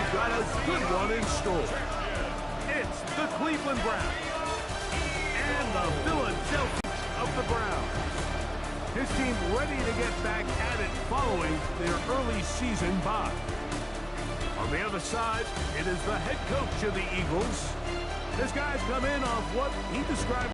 We've got a good one in store. It's the Cleveland Browns and the Philadelphia of the Browns. His team ready to get back at it following their early season bye. On the other side, it is the head coach of the Eagles. This guy's come in off what he described.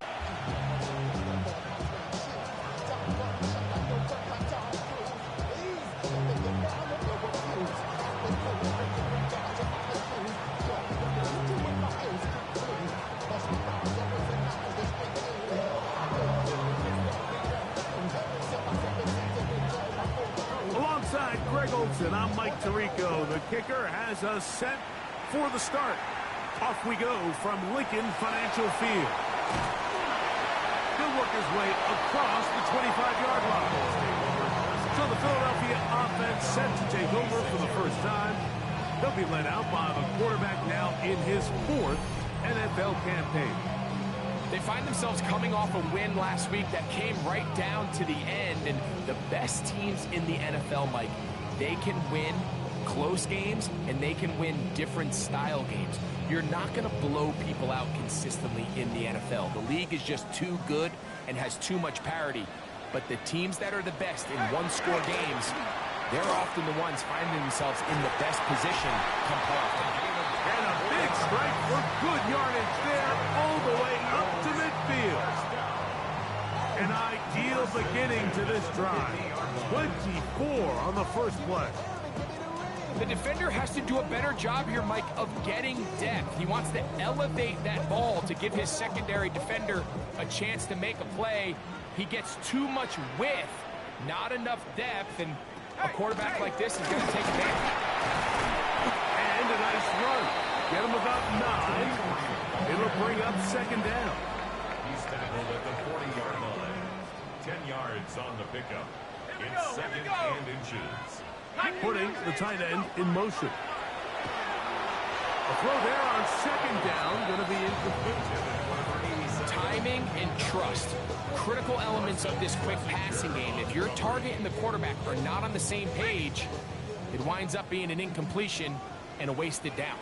And I'm Mike Tirico. The kicker has us set for the start. Off we go from Lincoln Financial Field. He'll work his way across the 25-yard line. So the Philadelphia offense set to take over for the first time. They'll be led out by the quarterback now in his 4th NFL campaign. They find themselves coming off a win last week that came right down to the end. And the best teams in the NFL, Mike, they can win close games, and they can win different style games. You're not going to blow people out consistently in the NFL. The league is just too good and has too much parity. But the teams that are the best in one-score games, they're often the ones finding themselves in the best position come playoff time. And a big strike for good yardage there all the way up to midfield. An ideal beginning to this drive. 24 on the first play. The defender has to do a better job here, Mike, of getting depth. He wants to elevate that ball to give his secondary defender a chance to make a play. He gets too much width, not enough depth, and a quarterback like this is going to take advantage. And a nice run. Get him about 9. It'll bring up second down. He's tackled at the 40-yard line. 10 yards on the pickup. It's second and inches. Putting the tight end in motion. A throw there on second down, going to be incomplete. Timing and trust, critical elements of this quick passing game. If your target and the quarterback are not on the same page, it winds up being an incompletion and a wasted down.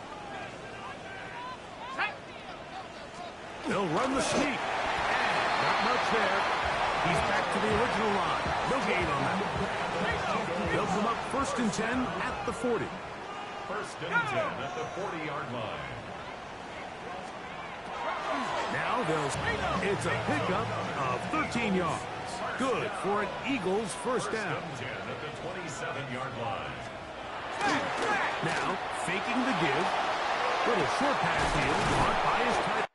They'll run the sneak. Not much there. He's back to the original line. No gain on that. They'll come up 1st and 10 at the 40. 1st and 10 at the 40-yard line. Now it's a pickup of 13 yards. Good for an Eagles first down. 1st and 10 at the 27-yard line. Now faking the give. Little short pass here. Caught by his tight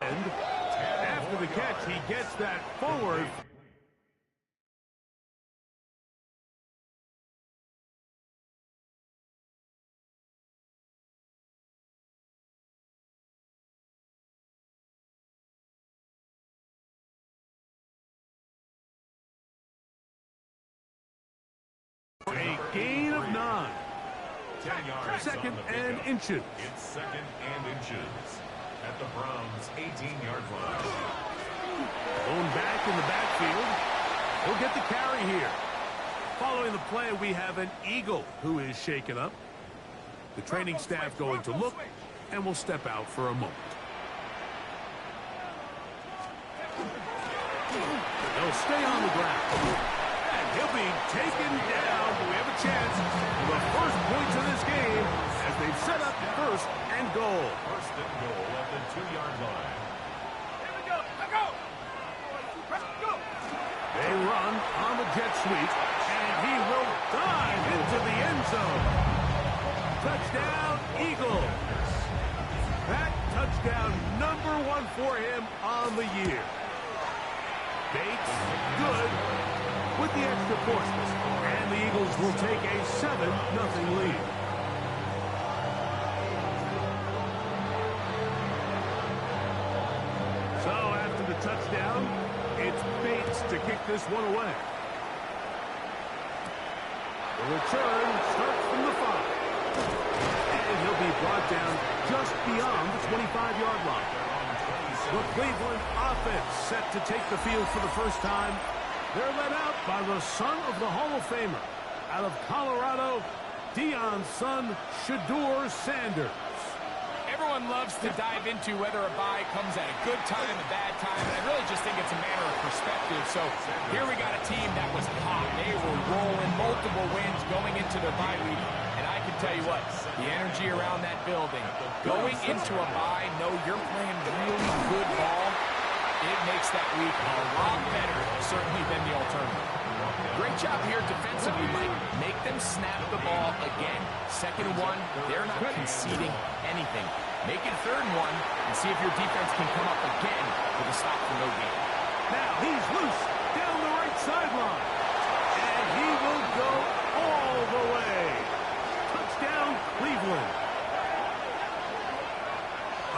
end. After the catch, he gets that forward. A gain of 9. 10 yards. Second and inches. It's second and inches at the Browns' 18-yard line. Going back in the backfield. He'll get the carry here. Following the play, we have an Eagle who is shaken up. The training staff going to look, and will step out for a moment. They'll stay on the ground. And he'll be taken down, but we have a chance for the first points of this game as they've set up 1st and goal. 1st and goal at the 2-yard line. Here we go. Let's go. They run on the jet sweep, and he will dive into the end zone. Touchdown, Eagles. That touchdown number 1 for him on the year. Bates, good with the extra point. And the Eagles will take a 7-0 lead. So after the touchdown, down. It's Bates to kick this one away. The return starts from the 5. And he'll be brought down just beyond the 25-yard line. The Cleveland offense set to take the field for the first time. They're led out by the son of the Hall of Famer. Out of Colorado, Deion's son, Shedeur Sanders. Everyone loves to dive into whether a bye comes at a good time, a bad time, and I really just think it's a matter of perspective. So here we got a team that was hot. They were rolling, multiple wins going into their bye week. And I can tell you what, the energy around that building, going into a bye, know you're playing really good ball, it makes that week a lot better, certainly, than the alternative. Great job here defensively, Mike. Make them snap the ball again. 2nd and 1, they're not conceding anything. Make it 3rd and 1 and see if your defense can come up again with a stop for no gain. Now he's loose down the right sideline. And he will go all the way. Touchdown, Cleveland.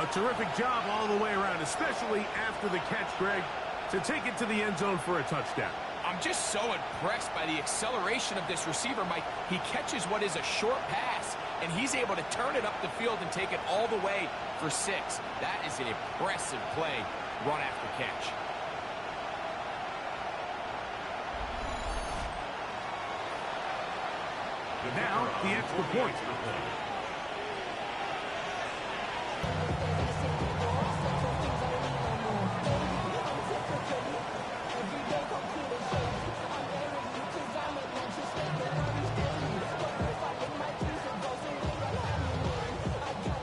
A terrific job all the way around, especially after the catch, Greg, to take it to the end zone for a touchdown. I'm just so impressed by the acceleration of this receiver, Mike. He catches what is a short pass, and he's able to turn it up the field and take it all the way for 6. That is an impressive play, run after catch. Now, the extra point.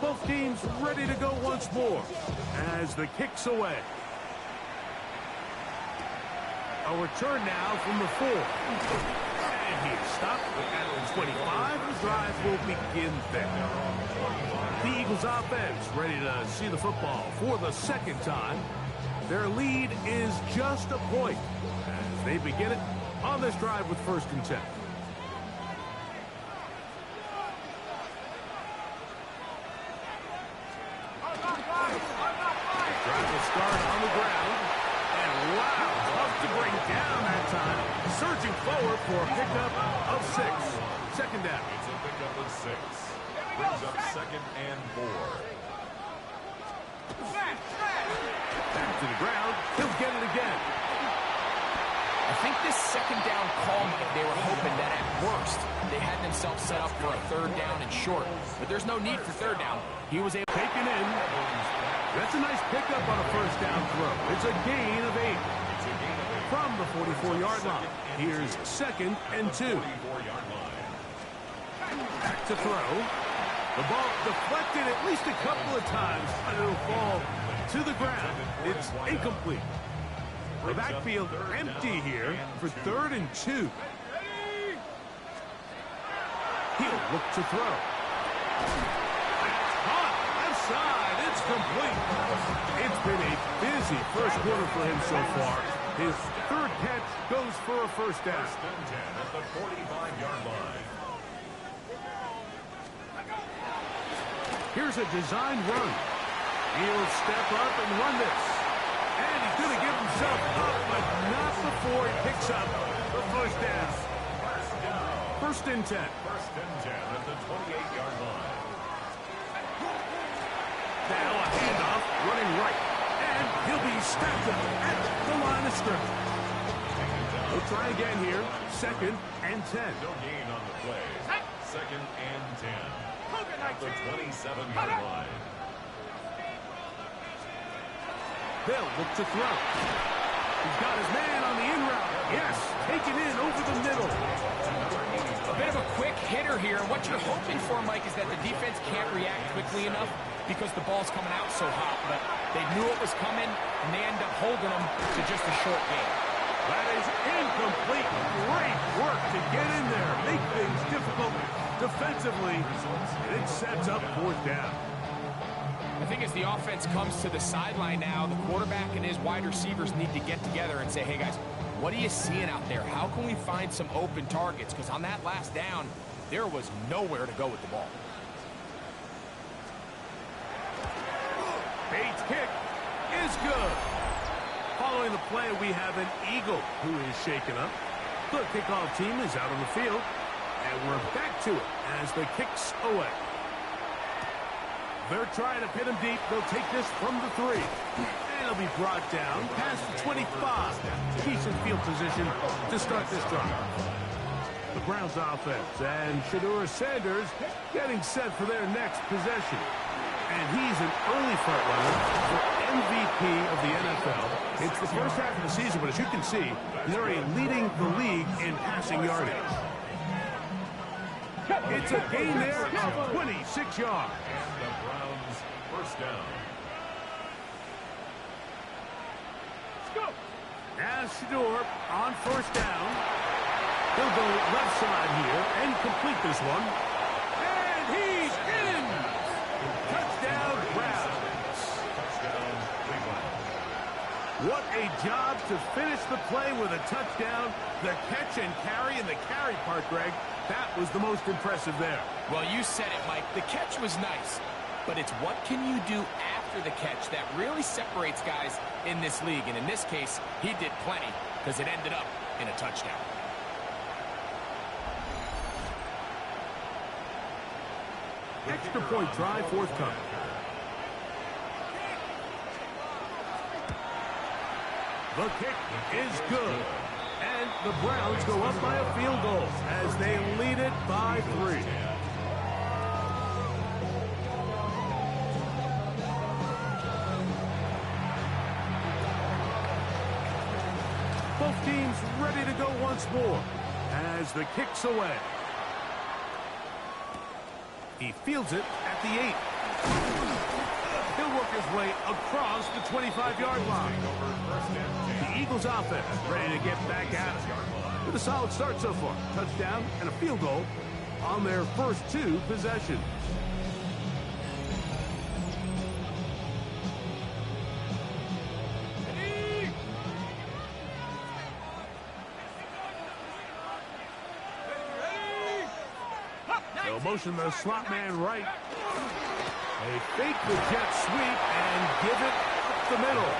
Both teams ready to go once more as the kick's away. A return now from the 4. And he's stopped at the 25. The drive will begin there. The Eagles offense ready to see the football for the 2nd time. Their lead is just a point as they begin it on this drive with 1st and 10. Drive will start on the ground. And wow, tough to bring down that time. Surging forward for a pickup of 6. 2nd down. It's a pickup of 6. Brings up 2nd and 4. Back to the ground. He'll get it again. I think this 2nd down call, Mike, they were hoping that at worst they had themselves set up for a 3rd down and short. But there's no need for 3rd down. He was able Taken in. That's a nice pickup on a 1st down throw. It's a gain of 8. From the 44-yard line. Here's 2nd and 2. Back to throw. The ball deflected at least a couple of times, and it'll fall to the ground. It's incomplete. The backfield empty here for 3rd and 2. He'll look to throw. Caught left side. It's complete. It's been a busy 1st quarter for him so far. His 3rd catch goes for a 1st down. 1st and 10 at the 45-yard line. Here's a design run. He'll step up and run this. And he's going to give himself up, but not before he picks up the 1st down. 1st and 10. 1st and 10 at the 28-yard line. Now a handoff, running right. And he'll be stacked up at the line of scrimmage. We'll try again here. 2nd and 10. No gain on the play. 2nd and 10. At the 27-yard line. They'll look to throw. He's got his man on the in route. Yes, taken in over the middle. a bit of a quick hitter here. And what you're hoping for, Mike, is that the defense can't react quickly enough because the ball's coming out so hot. But they knew it was coming, and they end up holding them to just a short game. That is incomplete. Great work to get in there. Make things difficult defensively. And it sets up 4th down. I think as the offense comes to the sideline now, the quarterback and his wide receivers need to get together and say, hey, guys, what are you seeing out there? How can we find some open targets? Because on that last down, there was nowhere to go with the ball. Bates' kick is good. Following the play, we have an Eagle who is shaken up. The kickoff team is out on the field. And we're back to it as the kick's away. They're trying to pin him deep. They'll take this from the 3. And it'll be brought down past the 25. Decent field position to start this drive. The Browns offense and Shedeur Sanders getting set for their next possession. And he's an early front runner for MVP of the NFL. It's the first half of the season, but as you can see, he's already leading the league in passing yardage. It's a gain there of 26 yards. And the Browns first down. Let's go. As Shedeur on first down. He'll go left side here and complete this one. And he's in! Touchdown, Browns. Touchdown, Cleveland. What a job to finish the play with a touchdown. The catch and carry, and the carry part, Greg, that was the most impressive there. Well, you said it, Mike. The catch was nice, but it's what can you do after the catch that really separates guys in this league. And in this case, he did plenty because it ended up in a touchdown. Extra point try forthcoming. The kick is good. And the Browns go up by a field goal as they lead it by 3. Both teams ready to go once more as the kick's away. He fields it at the 8. He'll work his way across the 25-yard line. The Eagles offense ready to get back at it. With a solid start so far. Touchdown and a field goal on their first 2 possessions. They'll motion the slot man right. They fake the jet sweep and give it up the middle.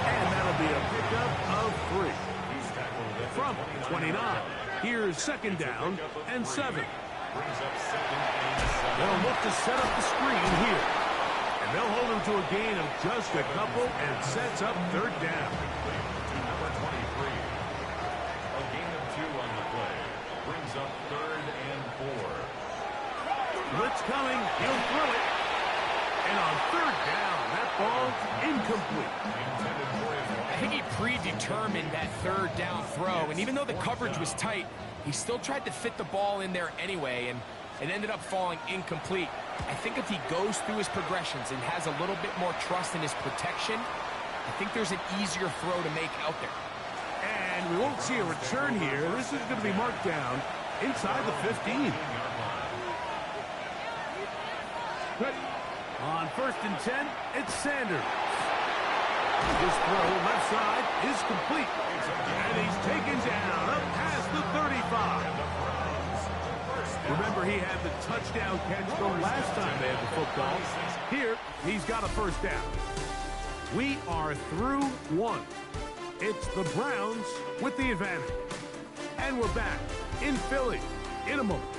And that'll be a pickup of 3. From 29. Here's second down and 7. They'll look to set up the screen here. And they'll hold him to a gain of just a couple and sets up third down. Number 23. A gain of 2 on the play. Brings up 3rd and 4. Blitz coming. He'll throw it. And on third down, that ball incomplete. I think he predetermined that third down throw, and even though the coverage was tight, he still tried to fit the ball in there anyway, and it ended up falling incomplete. I think if he goes through his progressions and has a little bit more trust in his protection, I think there's an easier throw to make out there. And we won't see a return here. This is going to be marked down inside the 15. On 1st and 10, it's Sanders. His throw left side is complete. And he's taken down up past the 35. Remember, he had the touchdown catch the last time they had the football. Here, he's got a first down. We are through 1. It's the Browns with the advantage. And we're back in Philly in a moment.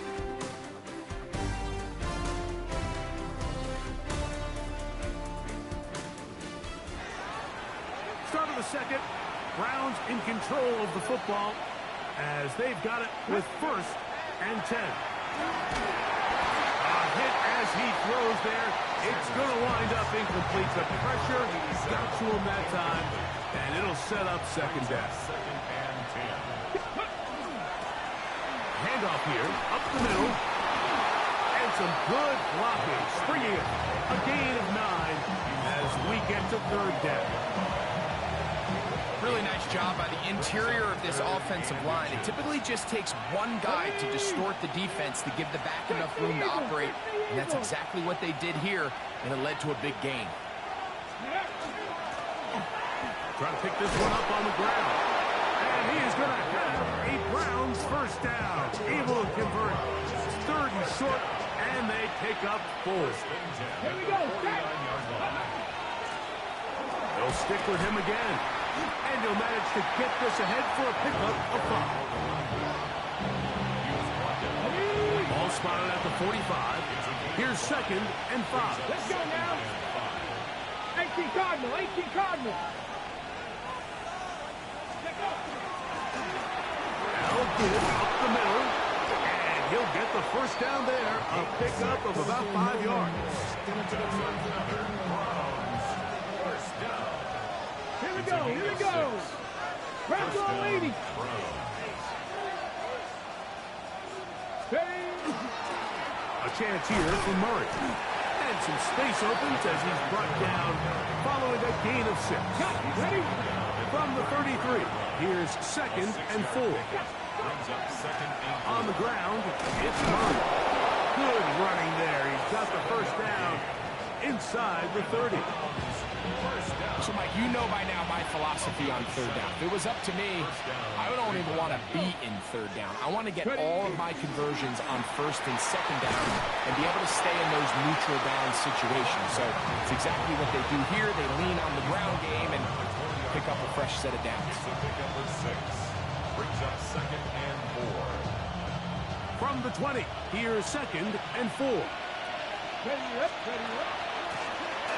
Start of the second. Browns in control of the football as they've got it with 1st and 10. A hit as he throws there. It's going to wind up incomplete. The pressure got to him that time, and it'll set up second down. Handoff here, up the middle, and some good blocking. Springing it, a gain of 9 as we get to third down. Really nice job by the interior of this offensive line. It typically just takes one guy to distort the defense to give the back enough room to operate, and that's exactly what they did here, and it led to a big gain. Trying to pick this one up on the ground. And he is going to have a Browns first down. Able to convert 3rd and short, and they pick up 4. Here we go. The They'll stick with him again. And he'll manage to get this ahead for a pickup of 5. Ball spotted at the 45. Here's 2nd and 5. Let's go now. 18 Cardinal, 18 Cardinal. They'll get it up the middle. And he'll get the first down there. A pickup of about 5 yards. Here we go, here we go. Browns on leading. A chance here for Murray. And some space opens as he's brought down following a gain of 6. Ready? From the 33, here's 2nd and 4. On the ground, it's Murray. Good running there. He's got the first down inside the 30. So, Mike, you know by now my philosophy on 3rd down. If it was up to me, I don't even want to be in 3rd down. I want to get all of my conversions on 1st and 2nd down and be able to stay in those neutral down situations. So it's exactly what they do here. They lean on the ground game and pick up a fresh set of downs. Brings up 2nd and 4. From the 20, here's 2nd and 4. Ready up, ready up.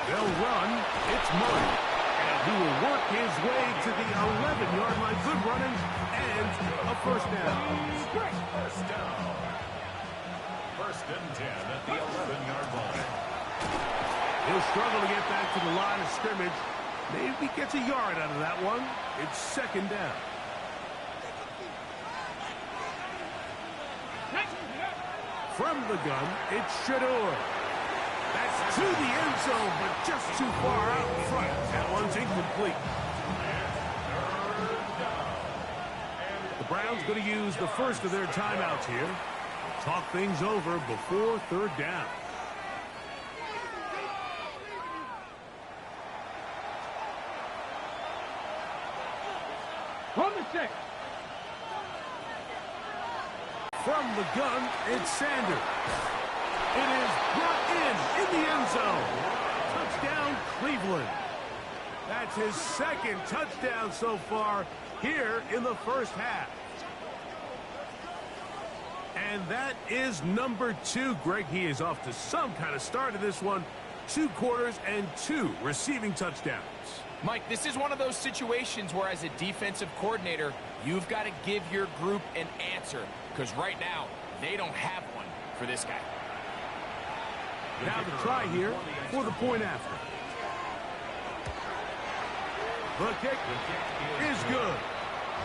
They'll run. It's Murray. And he will work his way to the 11-yard line. Good running and a first down. First down. 1st and 10 at the 11-yard line. He'll struggle to get back to the line of scrimmage. Maybe gets a yard out of that one. It's 2nd down. From the gun, it's Shador. That's to the end zone, but just too far out in front. That one's incomplete. The Browns going to use the first of their timeouts here. Talk things over before 3rd down. On the 6. From the gun, it's Sanders. It is brought in the end zone. Touchdown, Cleveland. That's his 2nd touchdown so far here in the first half. And that is number 2. Greg, he is off to some kind of start in this one. 2 quarters and 2 receiving touchdowns. Mike, this is one of those situations where as a defensive coordinator, you've got to give your group an answer. Because right now, they don't have one for this guy. Now the try here for the point after. The kick is good.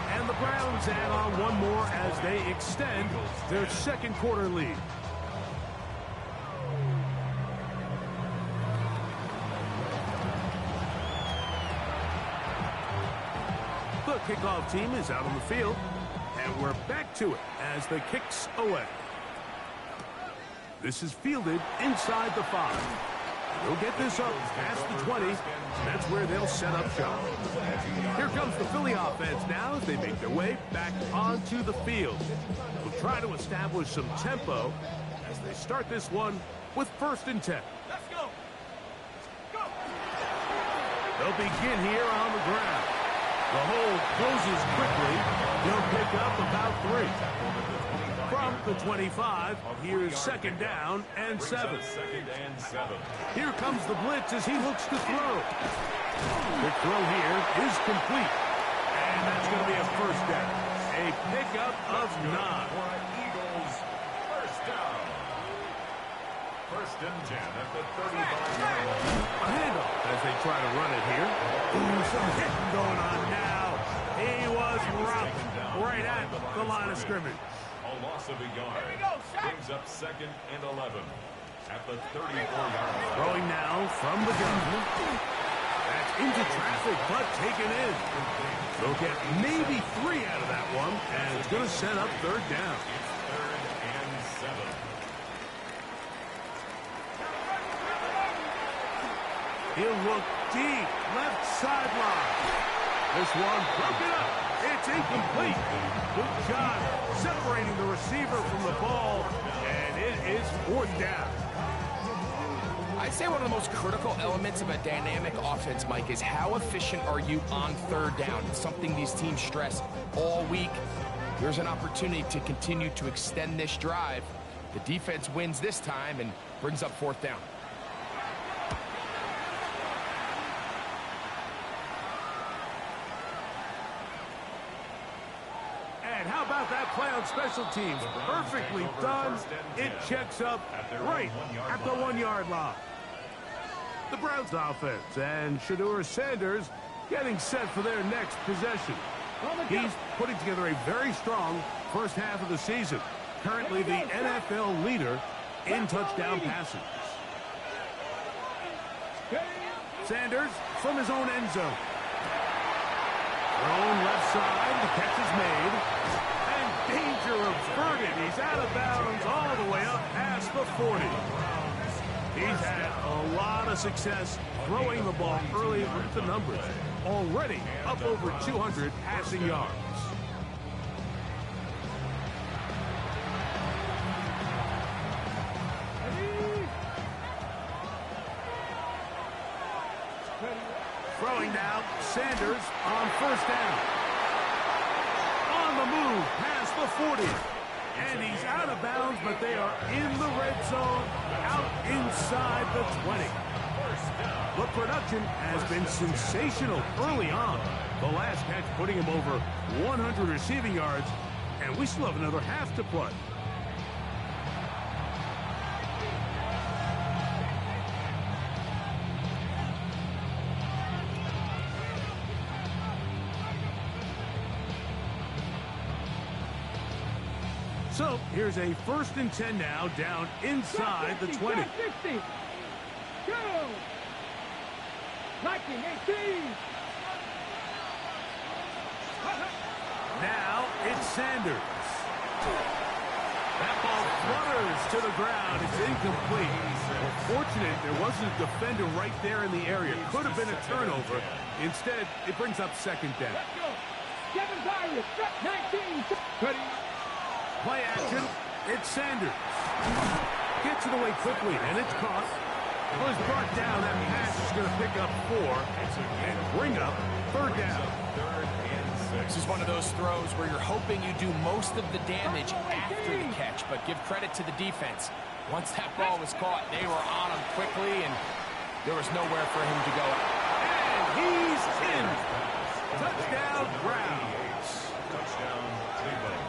And the Browns add on one more as they extend their 2nd quarter lead. The kickoff team is out on the field. And we're back to it as the kick's away. This is fielded inside the 5. They'll get this up past the 20. That's where they'll set up shop. Here comes the Philly offense now as they make their way back onto the field. They'll try to establish some tempo as they start this one with 1st and 10. Let's go. Go. They'll begin here on the ground. The hole closes quickly. They'll pick up about 3. From the 25, here's 2nd down and 7. 2nd and 7. Here comes the blitz as he looks to throw. The throw here is complete. And that's going to be a first down. A pickup of 9. Eagles, first down. 1st and 10 at the 35-yard line. A handoff as they try to run it here. Ooh, some hitting going on now. He was rocked right at the line of scrimmage. A loss of a yard. Brings up 2nd and 11 at the 34-yard line. Throwing now from the gun. That's into traffic, but taken in. They'll get maybe 3 out of that one, and it's going to set up 3rd down. It's 3rd and 7. He'll look deep, left sideline. This one broken up. It's incomplete. Good job separating the receiver from the ball, and it is 4th down. I'd say one of the most critical elements of a dynamic offense, Mike, is how efficient are you on third down? It's something these teams stress all week. Here's an opportunity to continue to extend this drive. The defense wins this time and brings up fourth down. And how about that play on special teams? Perfectly done. It checks up right at the 1-yard line. The Browns offense and Shedeur Sanders getting set for their next possession. He's putting together a very strong first half of the season. Currently the NFL leader in touchdown passes. Sanders from his own end zone. Thrown left side, the catch is made. And danger averted. He's out of bounds all the way up past the 40. He's had a lot of success throwing the ball early. Look at the numbers. Already up over 200 passing yards. Throwing now, Sanders on first down. On the move, past the 40. And he's out of bounds, but they are in the red zone, out inside the 20. The production has been sensational early on. The last catch putting him over 100 receiving yards, and we still have another half to play. So here's a 1st and 10 now, down inside the 20. 60. Go. Liking 18. Now it's Sanders. That ball flutters to the ground. It's incomplete. Well, fortunate there wasn't a defender right there in the area. Could have been a turnover. Instead, it brings up 2nd down. Let's go. Kevin Byron, 19. Ready. Play action. It's Sanders. Gets it away quickly, and it's caught. Was brought down. That pass is going to pick up 4 and bring up 3rd down. This is one of those throws where you're hoping you do most of the damage after the catch, but give credit to the defense. Once that ball was caught, they were on him quickly, and there was nowhere for him to go. And he's in. Touchdown, Browns. Touchdown, Cleveland.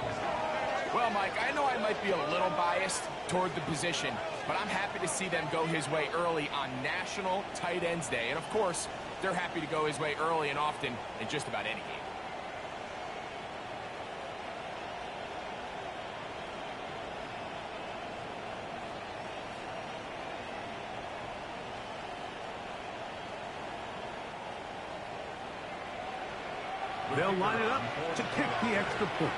Well, Mike, I know I might be a little biased toward the position, but I'm happy to see them go his way early on National Tight Ends Day. And, of course, they're happy to go his way early and often in just about any game. They'll line it up to kick the extra point.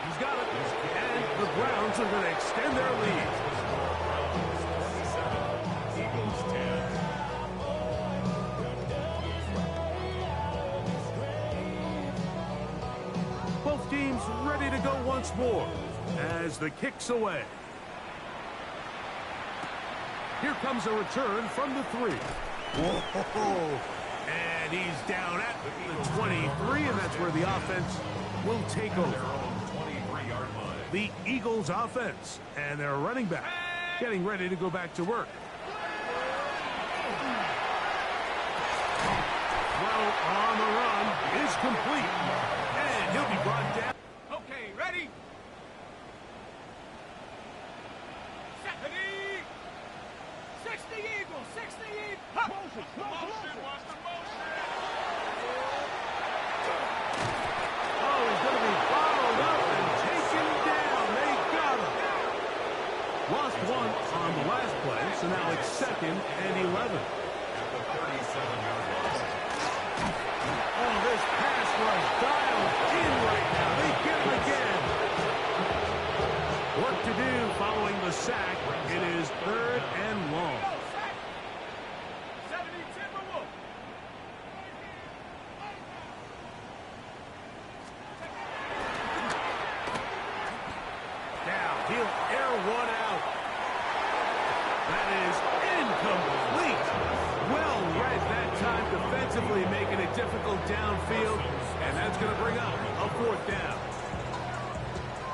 He's got it. And the Browns are going to extend their lead. Eagles 10. Both teams ready to go once more as the kick's away. Here comes a return from the 3. Whoa. And he's down at the 23, and that's where the offense will take over. 23-yard line. The Eagles offense and their running back getting ready to go back to work. Well, on the run is complete, and he'll be brought down. Okay, ready? Set. Ready? 60 Eagles, 60 Eagles. Motion, motion. Oh, he's going to be followed up and taken down. They got him. Lost 1 on the last play, so now it's 2nd and 11. At the 37-yard line. Oh, this pass rush dialed in right now. They difficult downfield, and that's going to bring up a 4th down.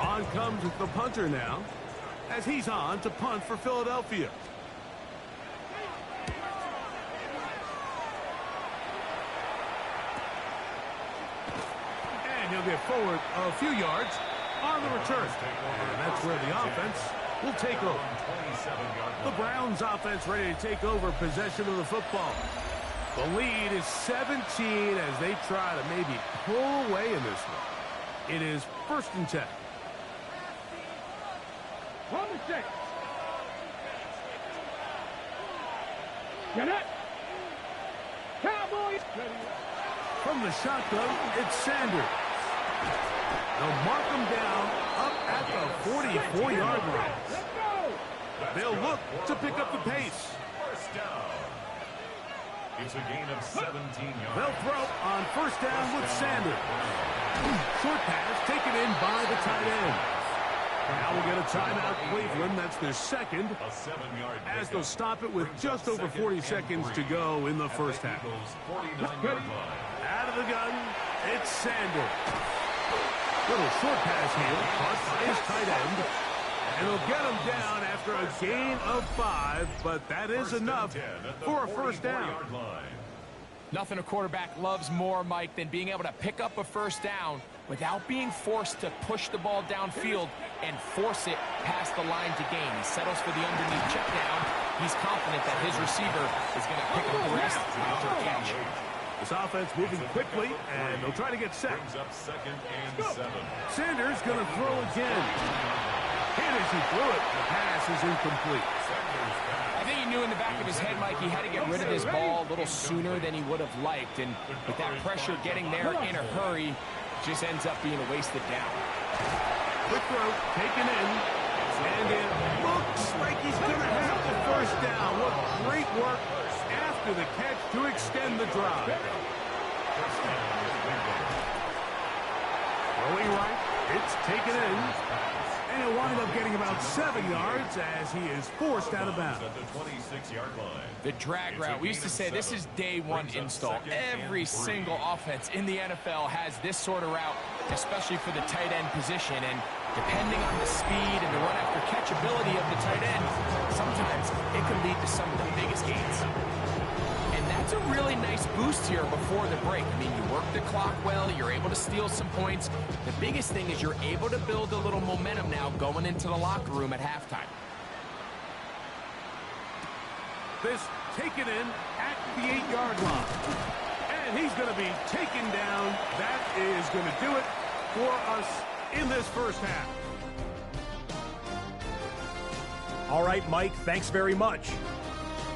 On comes the punter now, as he's on to punt for Philadelphia. And he'll get forward a few yards on the return. And that's where the offense will take over. The Browns offense ready to take over possession of the football. The lead is 17 as they try to maybe pull away in this one. It is 1st and 10. On the 6. Get it. Cowboys. From the shotgun, it's Sanders. They'll mark him down up at the 44-yard line. Let's go. They'll look to pick up the pace. 1st down. It's a gain of 17 yards. They'll throw on 1st down with Sanders. Short pass taken in by the tight end. Now we'll get a timeout, Cleveland. That's their 2nd. A 7-yard As they'll stop it with just over 40 seconds to go in the first half. 49-yard line. Out of the gun, it's Sanders. Little short pass here, caught by his tight end. And he'll get him down after a gain of 5, but that is enough for a 1st down. Nothing a quarterback loves more, Mike, than being able to pick up a 1st down without being forced to push the ball downfield and force it past the line to gain. He settles for the underneath check down. He's confident that his receiver is going to pick up the rest after the catch. This offense moving quickly, and they'll try to get set. Brings up 2nd and 7. Sanders going to throw again. And as he threw it, the pass is incomplete. I think he knew in the back of his head, Mike, he had to get rid of this ball a little sooner than he would have liked. And with that pressure getting there in a hurry, just ends up being a wasted down. Quick throw, taken in. And it looks like he's going to have the 1st down. What great work after the catch to extend the drive. Throwing right, it's taken in. And he'll wind up getting about 7 yards as he is forced out of bounds. At the 26-yard line. The drag route. We used to say this is day 1 install. Every single offense in the NFL has this sort of route, especially for the tight end position. And depending on the speed and the run after catch ability of the tight end, sometimes it can lead to some of the biggest gains. And that's a really nice boost here before the break. I mean, you work the clock well, you're able to steal some points. The biggest thing is you're able to build a little momentum now going into the locker room at halftime. This taken in at the 8-yard line. And he's going to be taken down. That is going to do it for us in this first half. All right, Mike, thanks very much.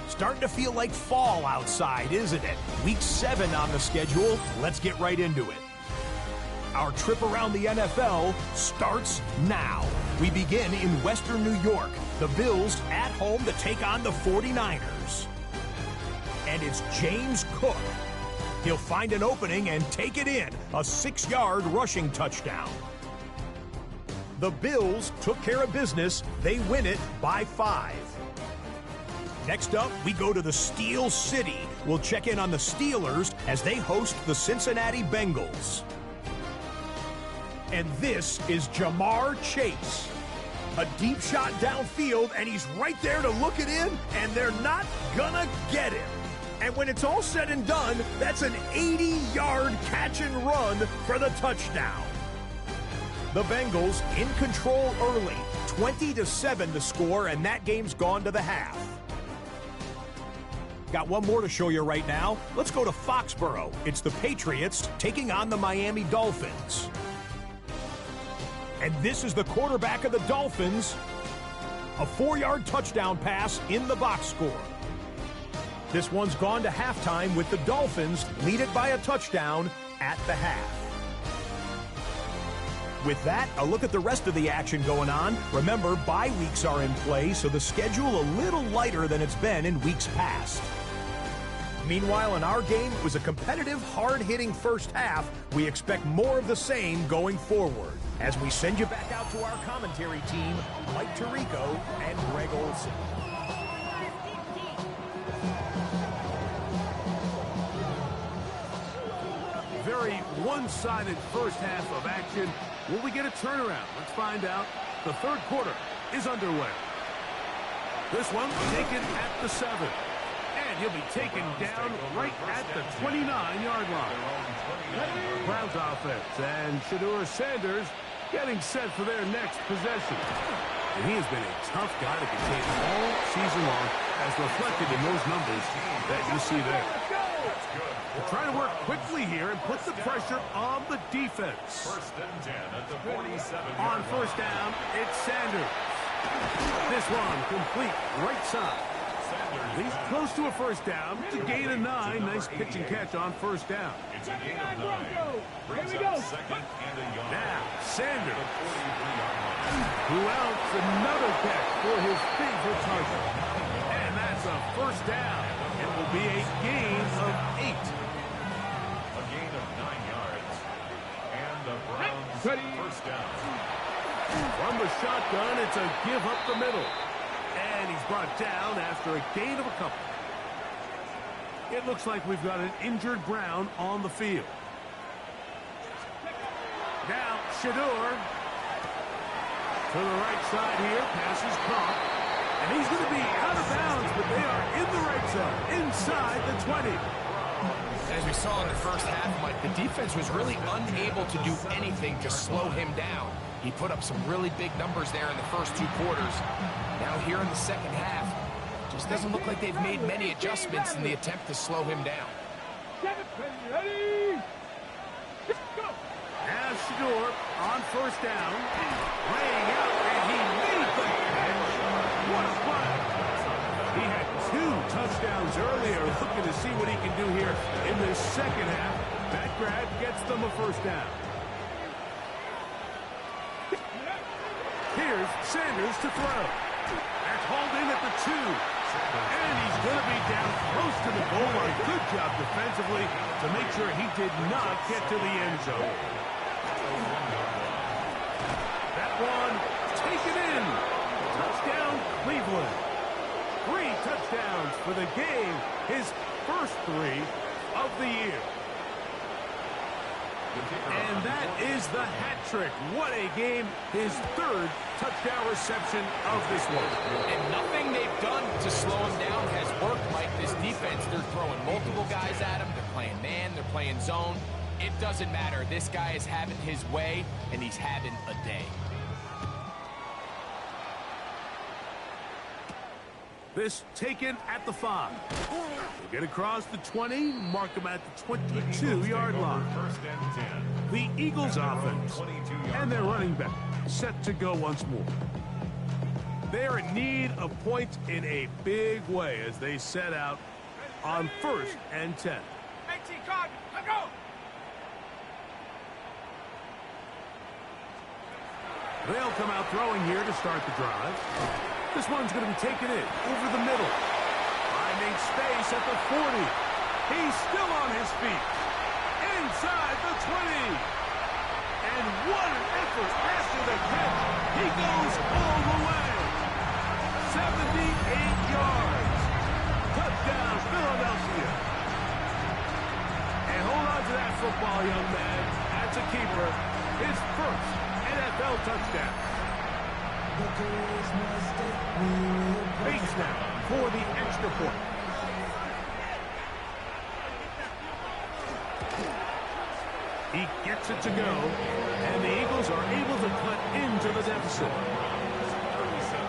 Starting to feel like fall outside, isn't it? Week 7 on the schedule. Let's get right into it. Our trip around the NFL starts now. We begin in Western New York. The Bills at home to take on the 49ers. And it's James Cook. He'll find an opening and take it in. A 6-yard rushing touchdown. The Bills took care of business. They win it by 5. Next up, we go to the Steel City. We'll check in on the Steelers as they host the Cincinnati Bengals. And this is Jamar Chase. A deep shot downfield, and he's right there to look it in, and they're not gonna get him. And when it's all said and done, that's an 80-yard catch and run for the touchdown. The Bengals in control early. 20-7 to score, and that game's gone to the half. Got one more to show you right now. Let's go to Foxborough. It's the Patriots taking on the Miami Dolphins. And this is the quarterback of the Dolphins. A 4-yard touchdown pass in the box score. This one's gone to halftime with the Dolphins lead it by a touchdown at the half. With that, a look at the rest of the action going on. Remember, bye weeks are in play, so the schedule a little lighter than it's been in weeks past. Meanwhile, in our game, it was a competitive, hard-hitting first half. We expect more of the same going forward. As we send you back out to our commentary team, Mike Tirico and Greg Olson. one-sided first half of action. Will we get a turnaround? Let's find out. The third quarter is underway. This one taken at the 7. And he'll be taken down right at the 29-yard line. Browns offense and Shedeur Sanders getting set for their next possession. And he has been a tough guy to contain all season long, as reflected in those numbers that you see there. They're trying to work quickly here and put the pressure on the defense. First and 10 at the 47. On first down, it's Sanders. This one complete right side. He's close to a first down to gain a 9. Nice pitch and catch on first down. It's a gain of 9. Brings Here we go. up second and a yard. Now, Sanders. The 43-yard line. Who else? Another catch for his favorite target. And that's a first down. It will be a gain of 8. A gain of 9 yards. And the Browns first down. From the shotgun, it's a give up the middle. And he's brought down after a gain of a couple. It looks like we've got an injured Brown on the field. Now, Shedeur. To the right side here, pass is caught. And he's going to be out of bounds, but they are in the right zone, inside the 20. As we saw in the first half, Mike, the defense was really unable to do anything to slow him down. He put up some really big numbers there in the first 2 quarters. Now here in the second half, just doesn't look like they've made many adjustments in the attempt to slow him down. Ready? Go! Now Shedeur on first down, laying out, and he made the catch. What a play! He had 2 touchdowns earlier, looking to see what he can do here in the second half. That grab gets them a first down. Here's Sanders to throw. That's hauled in at the 2. And he's going to be down close to the goal line. Good job defensively to make sure he did not get to the end zone. That one taken in. Touchdown, Cleveland. 3 touchdowns for the game. His first 3 of the year. And that is the hat trick. What a game. His 3rd touchdown reception of this one. And nothing they've done to slow him down has worked, Mike. This defense, they're throwing multiple guys at him. They're playing man. They're playing zone. It doesn't matter. This guy is having his way, and he's having a day. This taken at the 5. They get across the 20, mark him at the 22-yard line. First and 10. The Eagles offense and their running back set to go once more. They're in need of points in a big way as they set out on first and 10. Go! They'll come out throwing here to start the drive. This one's going to be taken in over the middle. Finding space at the 40. He's still on his feet. Inside the 20. And what an effort after the catch. He goes all the way. 78 yards. Touchdown, Philadelphia. And hold on to that football, young man. That's a keeper. His first NFL touchdown. Bates now for the extra point. He gets it to go, and the Eagles are able to cut into the deficit. 37.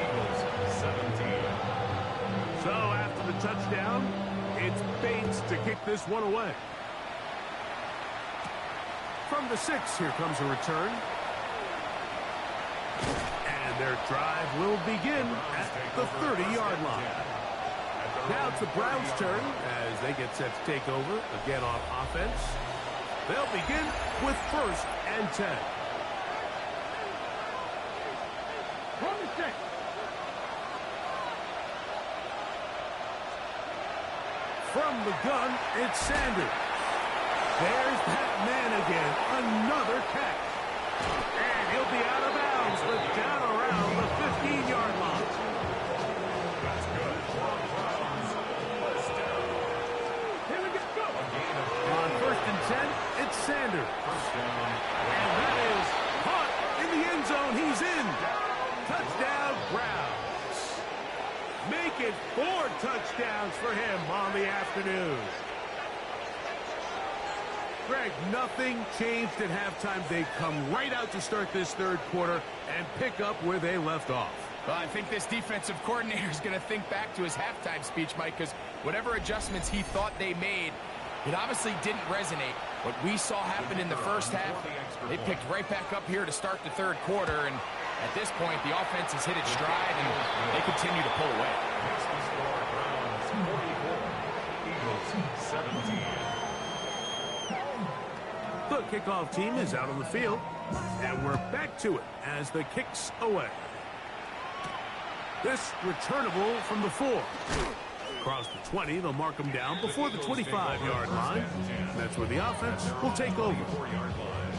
Eagles 17. So after the touchdown, it's Bates to kick this one away. From the 6, here comes a return. And their drive will begin at the 30-yard line. Now it's the Browns' turn as they get set to take over again on offense. They'll begin with first and 10. From the 6. From the gun, it's Sanders. There's that man again. Another catch. And he'll be out of bounds, but down around the 15-yard line. That's good. Here we go. On first and 10, it's And that is caught in the end zone. He's in. Touchdown, Browns. Make it 4 touchdowns for him on the afternoon. Greg, nothing changed at halftime. They come right out to start this third quarter and pick up where they left off. Well, I think this defensive coordinator is going to think back to his halftime speech, Mike, because whatever adjustments he thought they made, it obviously didn't resonate. What we saw happen in the first half, they picked right back up here to start the third quarter, and at this point, the offense has hit its stride, and they continue to pull away. Browns 44, Eagles 17. The kickoff team is out on the field, and we're back to it as the kick's away. This returnable from the 4. Across the 20, they'll mark them down before the 25-yard line. That's where the offense will take over.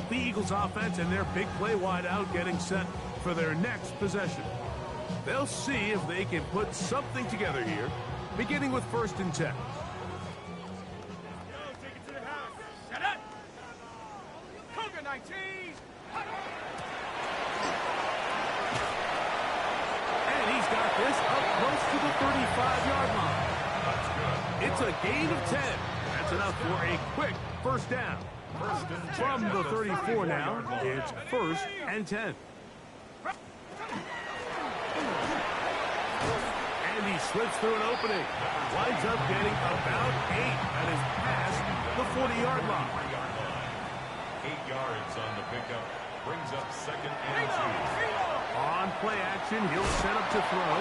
The Eagles offense and their big play wideout getting set for their next possession. They'll see if they can put something together here, beginning with 1st and 10. And he's got this up close to the 35-yard line. It's a gain of 10. That's enough for a quick first down. From the 34 now, it's 1st and 10. And he slips through an opening. Winds up getting about 8. That is past the 40-yard line. 8 yards on the pickup. Brings up 2nd and 2. On play action, he'll set up to throw.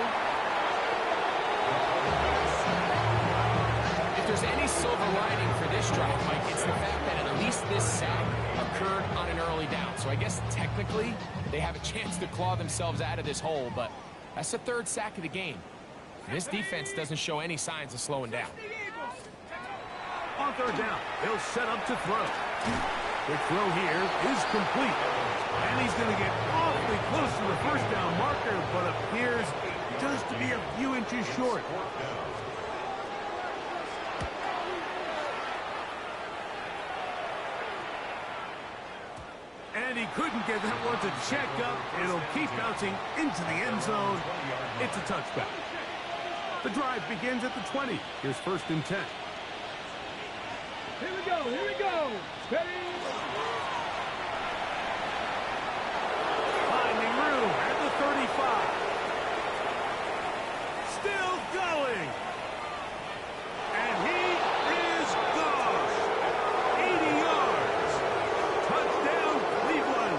If there's any silver lining for this drive, Mike, it's the fact that at least this sack occurred on an early down. So I guess technically they have a chance to claw themselves out of this hole, but that's the 3rd sack of the game. This defense doesn't show any signs of slowing down. On 3rd down, he'll set up to throw. The throw here is complete. And he's going to get awfully close to the 1st down marker, but appears just to be a few inches short. And he couldn't get that one to check up. It'll keep bouncing into the end zone. It's a touchback. The drive begins at the 20. Here's 1st and 10. Here we go, here we go. Ready? Finding room at the 35. Still going. And he is gone. 80 yards. Touchdown, Cleveland.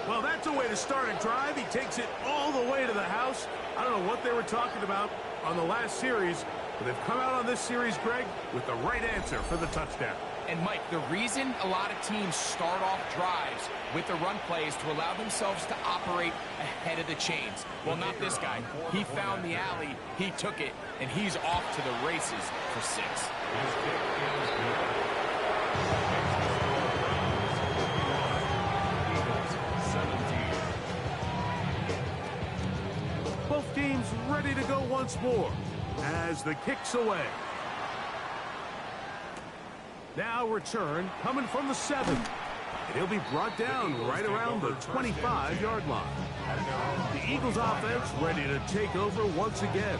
Well, that's a way to start a drive. He takes it all the way to the house. I don't know what they were talking about on the last series, but they've come out on this series, Greg, with the right answer for the touchdown. And, Mike, the reason a lot of teams start off drives with the run play is to allow themselves to operate ahead of the chains. Well, not this guy. He found the alley, he took it, and he's off to the races for 6. Both teams ready to go once more as the kick's away. Now return coming from the 7. And he'll be brought down right around the 25-yard line. The Eagles offense ready to take over once again.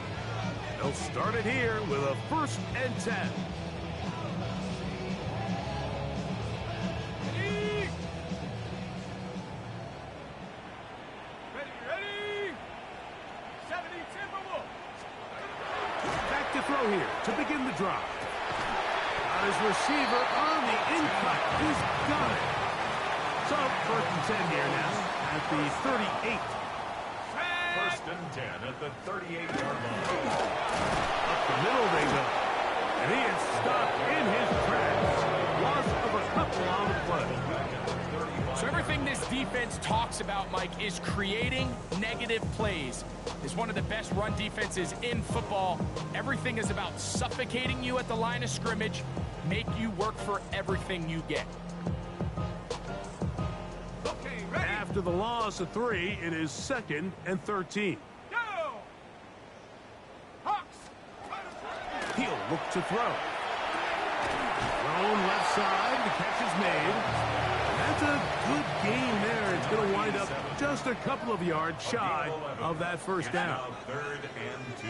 They'll start it here with a 1st and 10. Back to throw here to begin the drive. Got his receiver on the in-cut. He's got it. So 1st and 10 here now at the 38. 1st and 10 at the 38-yard line. Up the middle they go. And he is stopped in his tracks. Loss of a couple on the play. So everything this defense talks about, Mike, is creating negative plays. It's one of the best run defenses in football. Everything is about suffocating you at the line of scrimmage, make you work for everything you get. Okay, ready? After the loss of 3, it is 2nd and 13. Go! Hawks! He'll look to throw. Thrown left side. The catch is made. That's a good game there. It's going to wind up just a couple of yards shy of that first down. Third and 2.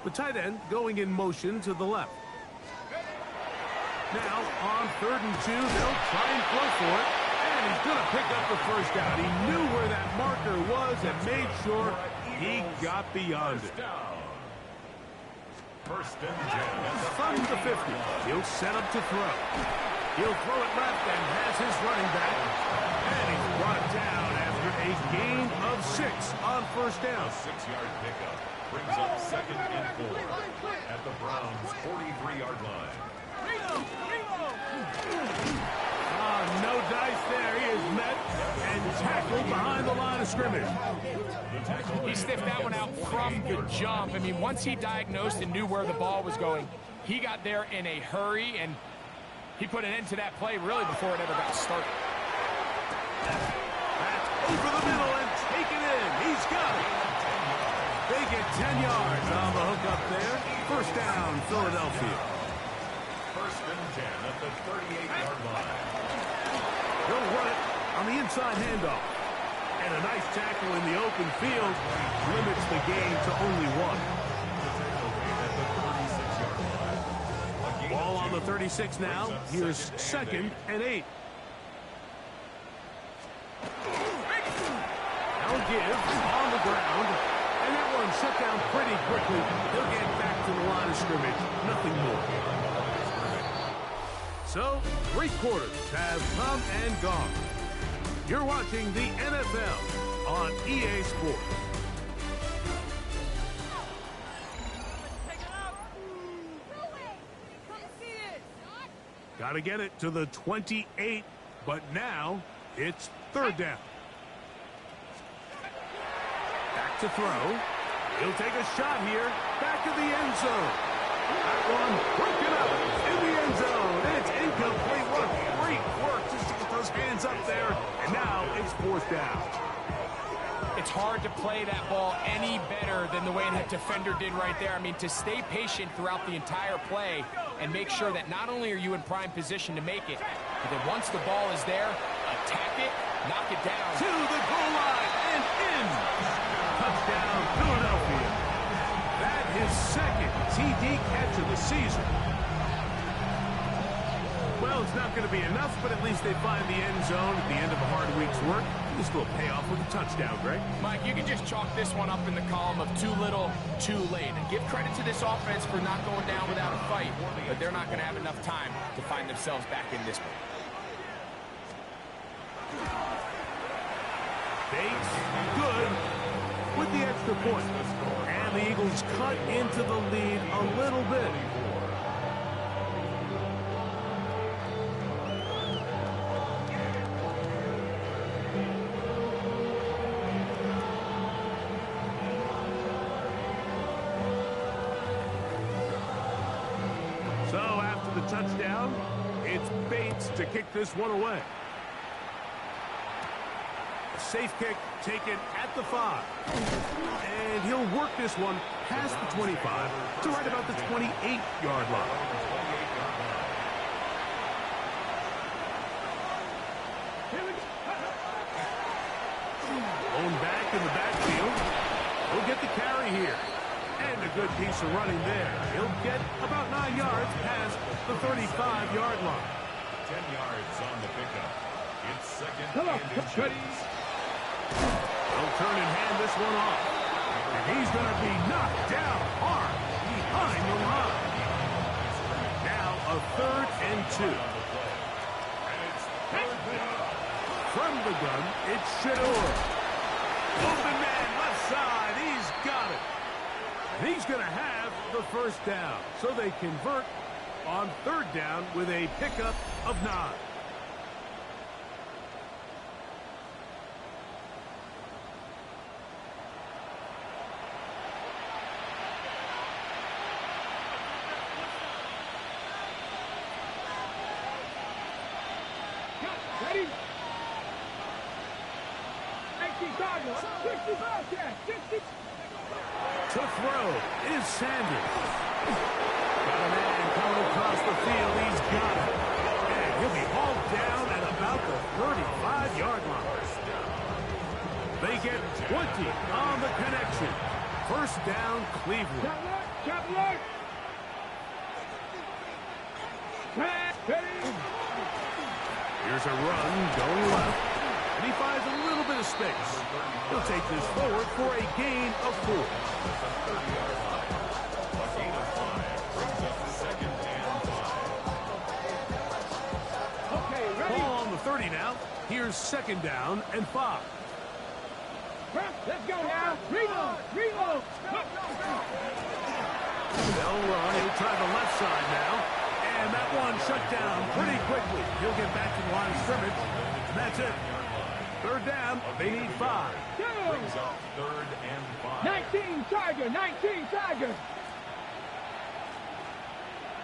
The tight end going in motion to the left. Now on 3rd and 2, they'll try and throw for it. And he's going to pick up the first down. He knew where that marker was and made sure he got beyond it. First and 10. From the 50, he'll set up to throw. He'll throw it left and has his running back. And he's brought down after a gain of 6 on first down. A 6-yard pickup brings up 2nd and 4 at the Browns' 43-yard line. No dice there. He is met and tackled behind the line of scrimmage. He sniffed that one out from the jump. I mean, once he diagnosed and knew where the ball was going, he got there in a hurry, and he put an end to that play really before it ever got started. That's over the middle and taken in. He's got it. They get 10 yards on the hook up there. First down, Philadelphia. First and 10 at the 38-yard line. They'll run it on the inside handoff. And a nice tackle in the open field limits the gain to only 1. Ball on the 36 now. Here's 2nd and 8. Now give on the ground. And that one shut down pretty quickly. He'll get back to the line of scrimmage. Nothing more. So, 3 quarters have come and gone. You're watching the NFL on EA Sports. Got to get it to the 28, but now it's 3rd down. Back to throw. He'll take a shot here. Back of the end zone. That one broken up in the end zone. It's incomplete. What great work just to get those hands up there. And now it's 4th down. It's hard to play that ball any better than the way that defender did right there. I mean, to stay patient throughout the entire play and make sure that not only are you in prime position to make it, but that once the ball is there, attack it, knock it down. To the goal line and in. Touchdown, Philadelphia. That is 2nd TD catch of the season. Well, it's not going to be enough, but at least they find the end zone at the end of a hard week's work. This will pay off with a touchdown, Greg. Mike, you can just chalk this one up in the column of too little, too late. And give credit to this offense for not going down without a fight, but they're not going to have enough time to find themselves back in this one. Bates, good with the extra point. And the Eagles cut into the lead a little bit. So after the touchdown, it's Bates to kick this one away. A safe kick taken at the 5. And he'll work this one past the 25 to right about the 28-yard line. Own back in the backfield. He'll get the carry here. And a good piece of running there. He'll get about 9 yards past the 35-yard line. 10 yards on the pickup. It's 2nd and inches. He'll turn and hand this one off. And he's going to be knocked down hard behind the line. Now a 3rd and 2. From the gun, it's Shador. Open man, left side. He's got it. And he's going to have the first down. So they convert on 3rd down with a pickup of 9. Ready? 19 Cardinals. 65, yeah, 60. To throw is Sanders. Got a man coming across the field. He's got it. And he'll be hauled down at about the 35-yard line. They get 20 on the connection. First down, Cleveland. Chop alert! Here's a run going left. And he finds a little bit of space. He'll take this forward for a gain of 4. Okay, ready? Ball on the 30 now. Here's second down and 5. Let's go now. Reload. They'll run. He'll try the left side now. And that one shut down pretty quickly. He'll get back to the line of scrimmage. And that's it. Third down. They need 5. Brings up third and 5. 19 Tiger.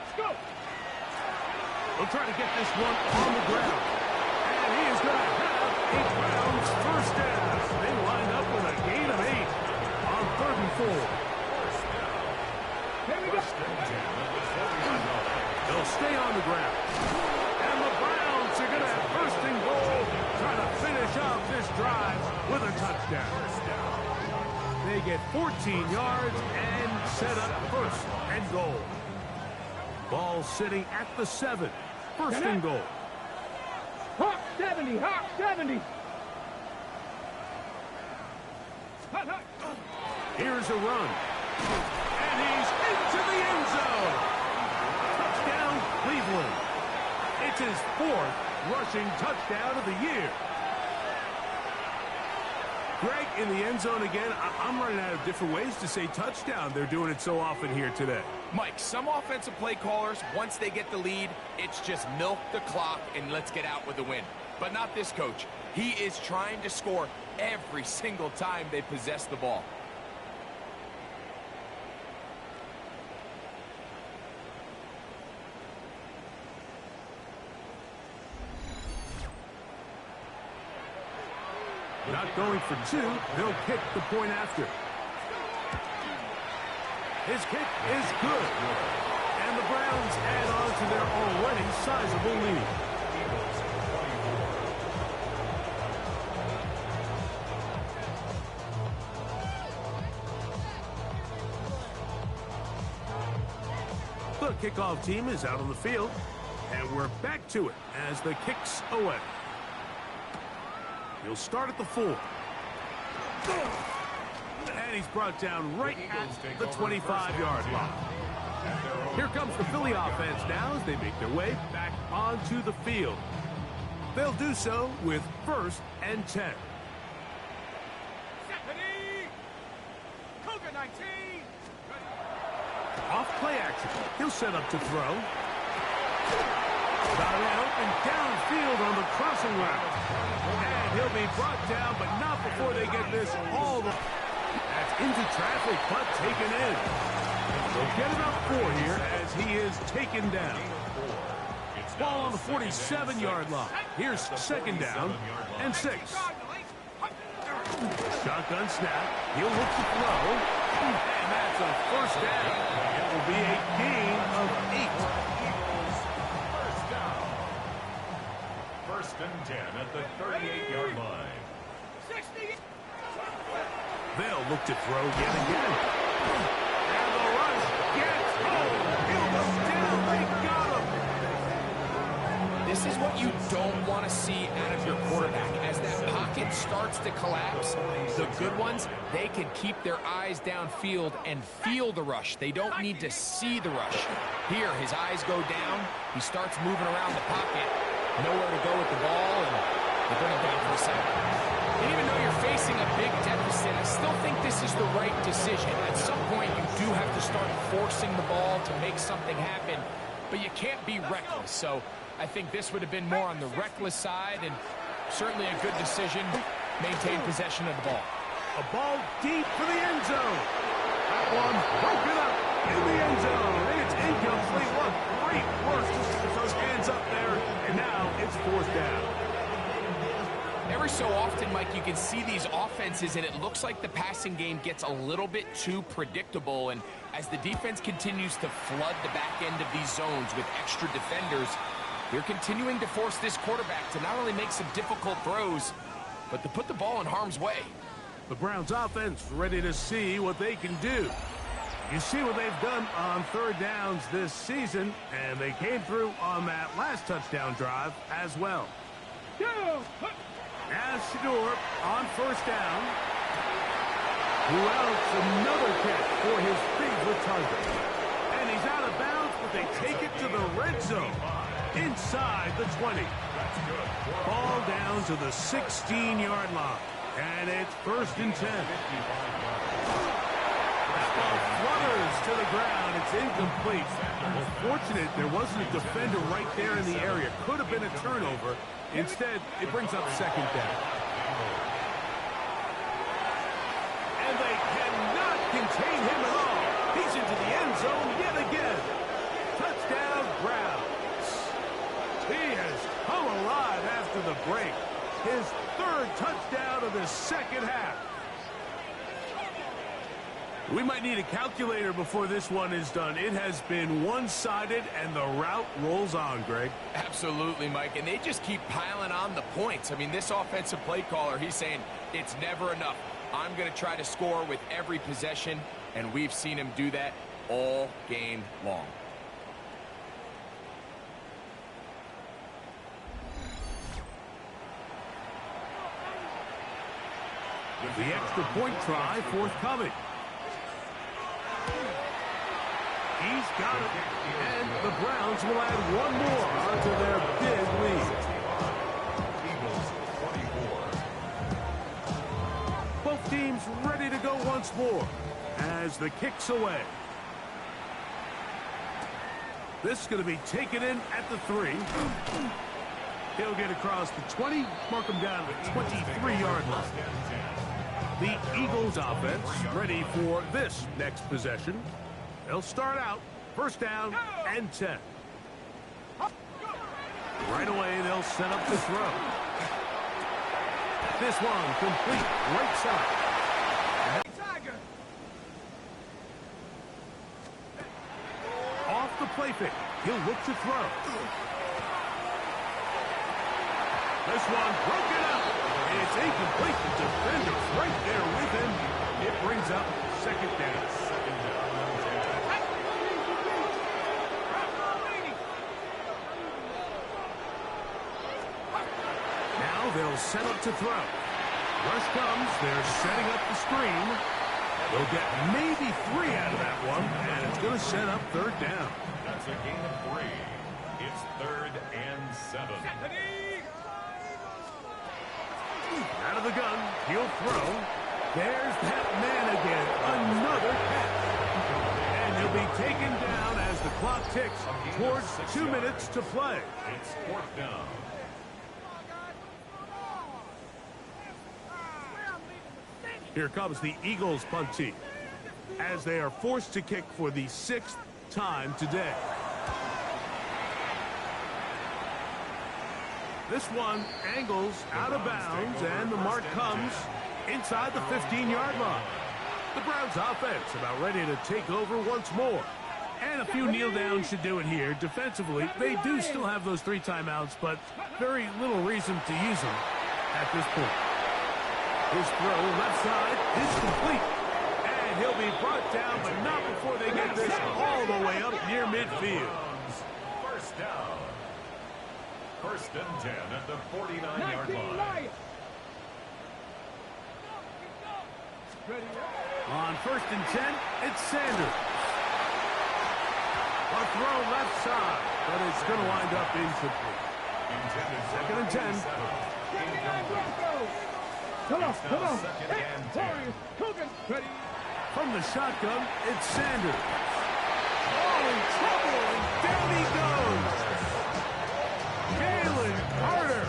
Let's go. They'll try to get this one on the ground. And he is going to have a Browns first down. They wind up with a gain of 8 on 3rd and 4. Here we go. They'll stay on the ground. And the Browns are going to have first and goal, trying to finish off this drive with a touchdown. They get 14 yards and set up first and goal. Ball sitting at the 7. First and goal. Hawk 70. Here's a run. And he's into the end zone. Touchdown, Cleveland. It's his 4th rushing touchdown of the year. Greg, in the end zone again. I'm running out of different ways to say touchdown. They're doing it so often here today. Mike, some offensive play callers, once they get the lead, it's just milk the clock and let's get out with the win. But not this coach. He is trying to score every single time they possess the ball. Not going for 2. They'll kick the point after. His kick is good. And the Browns add on to their already sizable lead. The kickoff team is out on the field. And we're back to it as the kick's away. He'll start at the 4. And he's brought down right at the 25-yard line. Here comes the Philly offense now as they make their way back onto the field. They'll do so with 1st and 10. Off play action. He'll set up to throw. Got it out and downfield on the crossing route. And he'll be brought down, but not before they get this all the... That's into traffic, but taken in. They'll get it up 4 here as he is taken down. Ball on the 47-yard line. Here's second down and 6. Shotgun snap. He'll look to throw. And that's a first down. It will be a gain of 8. First and 10 at the 38-yard line. 60. They'll look to throw yet again. And the rush gets home. He'll look down. They got him. This is what you don't want to see out of your quarterback. As that pocket starts to collapse, the good ones, they can keep their eyes downfield and feel the rush. They don't need to see the rush. Here, his eyes go down. He starts moving around the pocket. Nowhere to go with the ball, and they bring it down for a second. And even though you're facing a big deficit, I still think this is the right decision. At some point, you do have to start forcing the ball to make something happen, but you can't be reckless. So I think this would have been more on the reckless side, and certainly a good decision. Maintain possession of the ball. A ball deep for the end zone. That one broken up in the end zone. And it's incomplete. What great work to get those hands up there. And now it's 4th down. Every so often, Mike, you can see these offenses, and it looks like the passing game gets a little bit too predictable, and As the defense continues to flood the back end of these zones with extra defenders, they're continuing to force this quarterback to not only make some difficult throws, but to put the ball in harm's way. The Browns offense ready to see what they can do. You see what they've done on third downs this season, and they came through on that last touchdown drive as well. As Shador on first down. Who else? Another catch for his favorite target. And he's out of bounds, but they take it to the red zone. Inside the 20. Ball down to the 16-yard line. And it's 1st and 10. That ball flutters to the ground. It's incomplete. Well, fortunate there wasn't a defender right there in the area. Could have been a turnover. Instead, it brings up 2nd down. And they cannot contain him at all. He's into the end zone yet again. Touchdown, Browns. He has come alive after the break. His 3rd touchdown of the second half. We might need a calculator before this one is done. It has been one-sided, and the route rolls on, Greg. Absolutely, Mike, and they just keep piling on the points. I mean, this offensive play caller, he's saying it's never enough. I'm going to try to score with every possession, and we've seen him do that all game long. The extra point try forthcoming. He's got it, and the Browns will add one more onto their big lead. Both teams ready to go once more as the kick's away. This is going to be taken in at the 3. He'll get across the 20, mark him down at the 23-yard line. The Eagles offense ready for this next possession. They'll start out 1st down and 10. Right away, they'll set up the throw. This one complete right side. Off the play fake. He'll look to throw. This one broken up. It's incomplete. The defender's right there with him. It brings up 2nd down. Now they'll set up to throw. Rush comes. They're setting up the screen. They'll get maybe 3 out of that one, and it's going to set up 3rd down. That's a gain of 3. It's 3rd and 7. Out of the gun, he'll throw. There's that man again. Another catch. And he'll be taken down as the clock ticks towards 2 minutes to play. It's 4th down. Here comes the Eagles punt team as they are forced to kick for the 6th time today. This one angles out of bounds, and the mark comes inside the 15-yard line. The Browns offense about ready to take over once more. And a few kneel downs should do it here. Defensively, they do still have those 3 timeouts, but very little reason to use them at this point. His throw left side is complete. And he'll be brought down, but not before they get this all the way up near midfield. 1st down. 1st and 10 at the 49-yard line. On 1st and 10, it's Sanders. A throw left side, but it's going to wind up incomplete. 2nd and 10. Come on. Hey, Warriors, Coogan. Ready. From the shotgun, it's Sanders. Oh, in trouble, and down he goes. Jalen Carter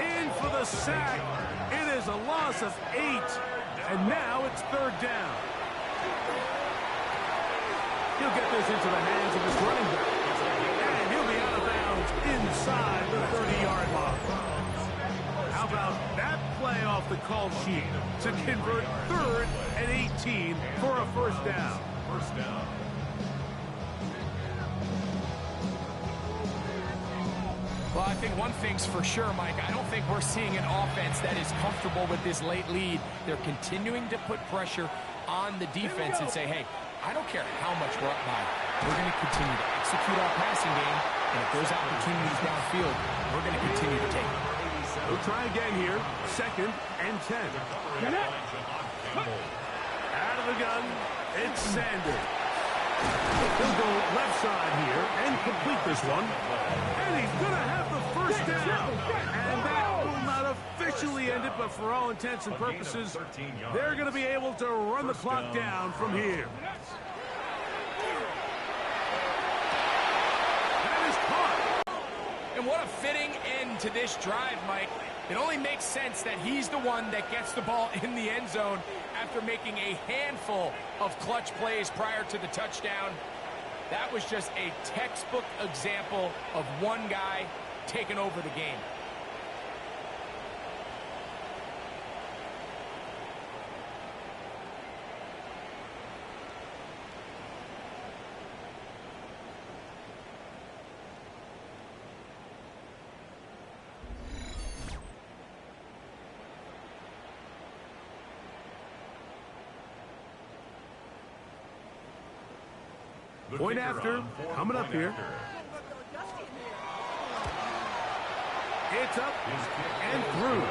in for the sack. It is a loss of 8, and now it's 3rd down. He'll get this into the hands of his running back, and he'll be out of bounds inside the 30-yard line. How about that play off the call sheet to convert 3rd and 18 for a 1st down? first down. Well, I think one thing's for sure, Mike. I don't think we're seeing an offense that is comfortable with this late lead. They're continuing to put pressure on the defense and say, hey, I don't care how much we're up by. We're going to continue to execute our passing game, and if there's opportunities downfield, we're going to continue to take them. We'll try again here. 2nd and 10. Out of the gun, it's Sanders. He'll go left side here and complete this one. And he's going to have the first down. And that will not officially end it, but for all intents and purposes, they're going to be able to run the clock down from here. That is caught. And what a fitting end to this drive, Mike. It only makes sense that he's the one that gets the ball in the end zone after making a handful of clutch plays prior to the touchdown. That was just a textbook example of one guy taking over the game. Point after, coming up here. It's up and through.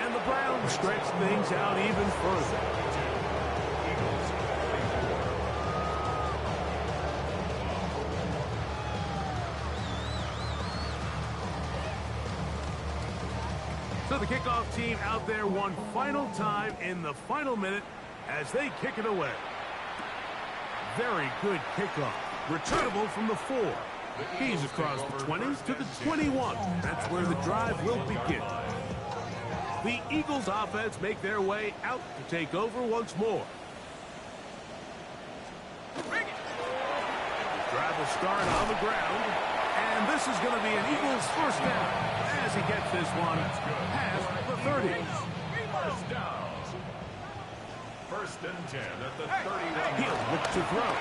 And the Browns stretch things out even further. So the kickoff team out there one final time in the final minute as they kick it away. Very good kickoff. Returnable from the 4. He's across the 20 to the 21. That's where the drive will begin. The Eagles offense make their way out to take over once more. The drive will start on the ground. And this is going to be an Eagles first down as he gets this one past the 30. First down. 1st and 10 at the 31. He'll look to throw.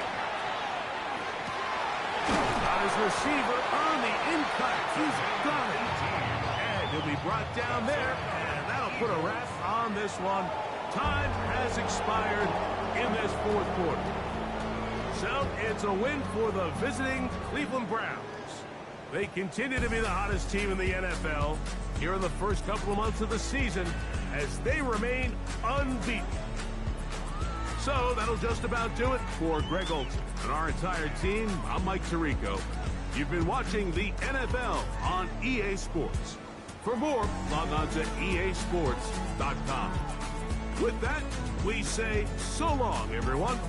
Got his receiver on the in-cut. He's got it. And he'll be brought down there, and that'll put a wrap on this one. Time has expired in this 4th quarter. So it's a win for the visiting Cleveland Browns. They continue to be the hottest team in the NFL here in the first couple of months of the season as they remain unbeaten. So that'll just about do it for Greg Olson and our entire team. I'm Mike Tirico. You've been watching the NFL on EA Sports. For more, log on to easports.com. With that, we say so long, everyone.